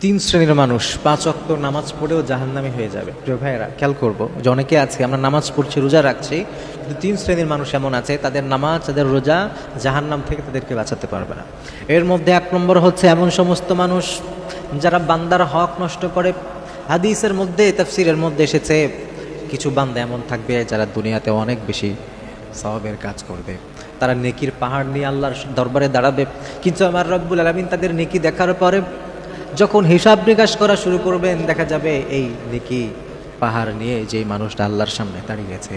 তিন শ্রেণীর মানুষ ৫ ওয়াক্ত নামাজ পড়েও জাহান্নামী হয়ে যাবে। প্রিয় ভাইয়েরা, খেয়াল করবো যে অনেকে আছে আমরা নামাজ পড়ছি, রোজা রাখছি, কিন্তু তিন শ্রেণীর মানুষ এমন আছে তাদের নামাজ, তাদের রোজা জাহান্নাম থেকে তাদেরকে বাঁচাতে পারবে না। এর মধ্যে ১ নম্বর হচ্ছে এমন সমস্ত মানুষ যারা বান্দার হক নষ্ট করে। হাদিসের মধ্যে, তাফসীরের মধ্যে এসেছে কিছু বান্দা এমন থাকবে যারা দুনিয়াতে অনেক বেশি সওয়াবের কাজ করবে, তারা নেকির পাহাড় নিয়ে আল্লাহর দরবারে দাঁড়াবে, কিন্তু আমার রব্বুল আলামিন তাদের নেকি দেখার পরে যখন হিসাব নিকাশ করা শুরু করবেন, দেখা যাবে এই নেকি পাহাড় নিয়ে যেই মানুষটা আল্লাহর সামনে দাঁড়িয়েছে,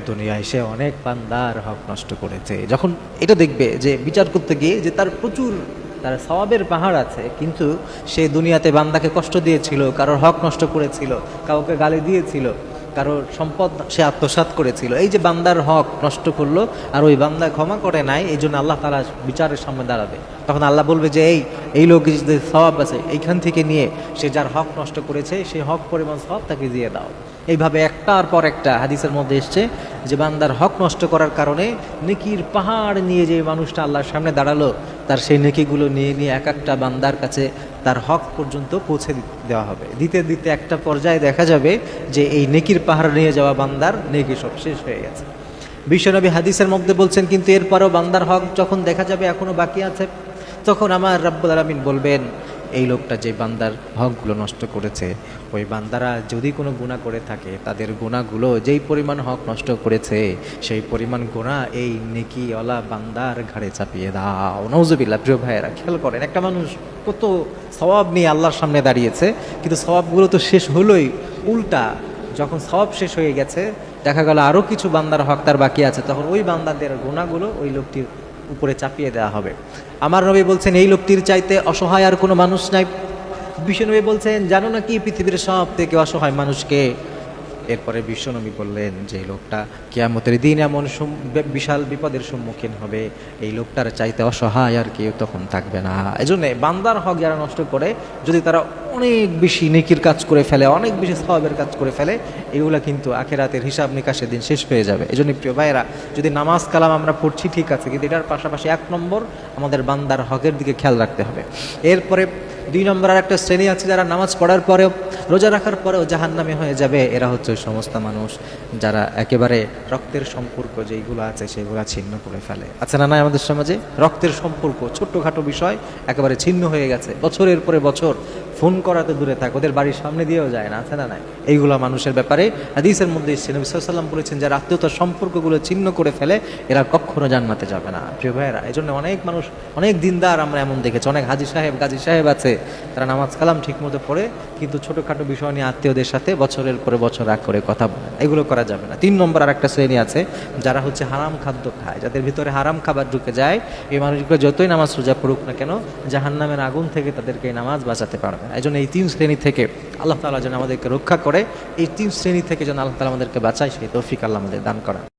দুনিয়ায় সে অনেক বান্দার হক নষ্ট করেছে। যখন এটা দেখবে যে বিচার করতে গিয়ে যে তার সওয়াবের পাহাড় আছে, কিন্তু সে দুনিয়াতে বান্দাকে কষ্ট দিয়েছিল, কারোর হক নষ্ট করেছিল, কাউকে গালি দিয়েছিল, কারোর সম্পদ সে আত্মসাৎ করেছিল, এই যে বান্দার হক নষ্ট করলো আর ওই বান্দা ক্ষমা করে নাই, এই জন্য আল্লাহ তাআলা বিচারের সামনে দাঁড়াবে। তখন আল্লাহ বলবে যে এই লোক যে সওয়াব আছে এইখান থেকে নিয়ে সে যার হক নষ্ট করেছে সেই হক পরিমাণ সওয়াব তাকে দিয়ে দাও। এইভাবে একটার পর একটা হাদিসের মধ্যে এসছে যে বান্দার হক নষ্ট করার কারণে নেকির পাহাড় নিয়ে যে মানুষটা আল্লাহর সামনে দাঁড়ালো, তার সেই নেকিগুলো নিয়ে নিয়ে এক একটা বান্দার কাছে তার হক পর্যন্ত পৌঁছে দেওয়া হবে। দিতে দিতে একটা পর্যায়ে দেখা যাবে যে এই নেকির পাহাড় নিয়ে যাওয়া বান্দার নেকি সব শেষ হয়ে গেছে। বিশ্বনবী হাদিসের মধ্যে বলছেন, কিন্তু এরপরও বান্দার হক যখন দেখা যাবে এখনো বাকি আছে, তখন আমার রব্বুল আলামিন বলবেন এই লোকটা যে বান্দার হকগুলো নষ্ট করেছে, ওই বান্দারা যদি কোনো গুনাহ করে থাকে তাদের গুনাহগুলো যেই পরিমাণ হক নষ্ট করেছে সেই পরিমাণ গুনাহ এই নেকিওয়ালা বান্দার ঘাড়ে চাপিয়ে দাও। নাউজুবিল্লাহ। প্রিয় ভাইয়েরা, খেয়াল করেন, একটা মানুষ কত সওয়াব নিয়ে আল্লাহর সামনে দাঁড়িয়েছে, কিন্তু সওয়াবগুলো তো শেষ হলোই, উল্টা যখন সওয়াব শেষ হয়ে গেছে দেখা গেল আরও কিছু বান্দার হক তার বাকি আছে, তখন ওই বান্দাদের গুনাহগুলো ওই লোকটির উপরে চাপিয়ে দেওয়া হবে। আমার নবী বলছেন এই লোকটির চাইতে অসহায় আর কোনো মানুষ নাই। বিশ্বনবী বলছেন, জানো না কি পৃথিবীর সব থেকে অসহায় মানুষকে? এরপরে বিশ্বনবী বললেন যে এই লোকটা কিয়ামতের দিন এমন বিশাল বিপদের সম্মুখীন হবে, এই লোকটার চাইতে অসহায় আর কেউ তখন থাকবে না। এজন্য বান্দার হক যারা নষ্ট করে, যদি তারা অনেক বেশি নেকির কাজ করে ফেলে, অনেক বেশি সওয়াবের কাজ করে ফেলে, এগুলা কিন্তু আখিরাতের হিসাব নিকাশের দিন শেষ হয়ে যাবে। এজন্য প্রিয় ভাইয়েরা, যদি নামাজ কালাম আমরা পড়ছি ঠিক আছে, কিন্তু এটার পাশাপাশি ১ নম্বর আমাদের বান্দার হকের দিকে খেয়াল রাখতে হবে। এরপরে ২ নম্বর আর একটা শ্রেণী আছে যারা নামাজ পড়ার পরেও, রোজা রাখার পরেও জাহান্নামী হয়ে যাবে। এরা হচ্ছে ওই সমস্ত মানুষ যারা একেবারে রক্তের সম্পর্ক যেইগুলো আছে সেগুলো ছিন্ন করে ফেলে। আছে না নাই আমাদের সমাজে রক্তের সম্পর্ক ছোট্টখাটো বিষয় একেবারে ছিন্ন হয়ে গেছে, বছরের পরে বছর ফোন করাতে দূরে থাক, ওদের বাড়ির সামনে দিয়েও যায় না। আছে না নাই? এইগুলো মানুষের ব্যাপারে হাদিসের মধ্যে নবী সাল্লাল্লাহু আলাইহি ওয়াসাল্লাম বলেছেন, যারা আত্মীয়তার সম্পর্কগুলো ছিন্ন করে ফেলে এরা কখনো জান্নাতে যাবে না। প্রিয় ভাইয়েরা, এই জন্য অনেক মানুষ, অনেক দিনদার আমরা এমন দেখেছি, অনেক হাজী সাহেব গাজী সাহেব আছে, তারা নামাজ কালাম ঠিক মতো পড়ে, কিন্তু ছোটোখাটো বিষয় নিয়ে আত্মীয়দের সাথে বছরের পরে বছর রাগ করে কথা বলেন, এগুলো করা যাবে না। ৩ নম্বর আর একটা শ্রেণী আছে যারা হচ্ছে হারাম খাদ্য খায়, যাদের ভিতরে হারাম খাবার ঢুকে যায়। এই মানুষগুলো যতই নামাজ রোজা পড়ুক না কেন, জাহান্নামের আগুন থেকে তাদেরকে এই নামাজ বাঁচাতে পারবে না। এই জন্য এই ৩ শ্রেণী থেকে আল্লাহ তাআলা যেন আমাদেরকে রক্ষা করে, এই ৩ শ্রেণী থেকে যেন আল্লাহ তাআলা আমাদেরকে বাঁচায়, সেই তৌফিক আল্লাহ আমাদের দান করা।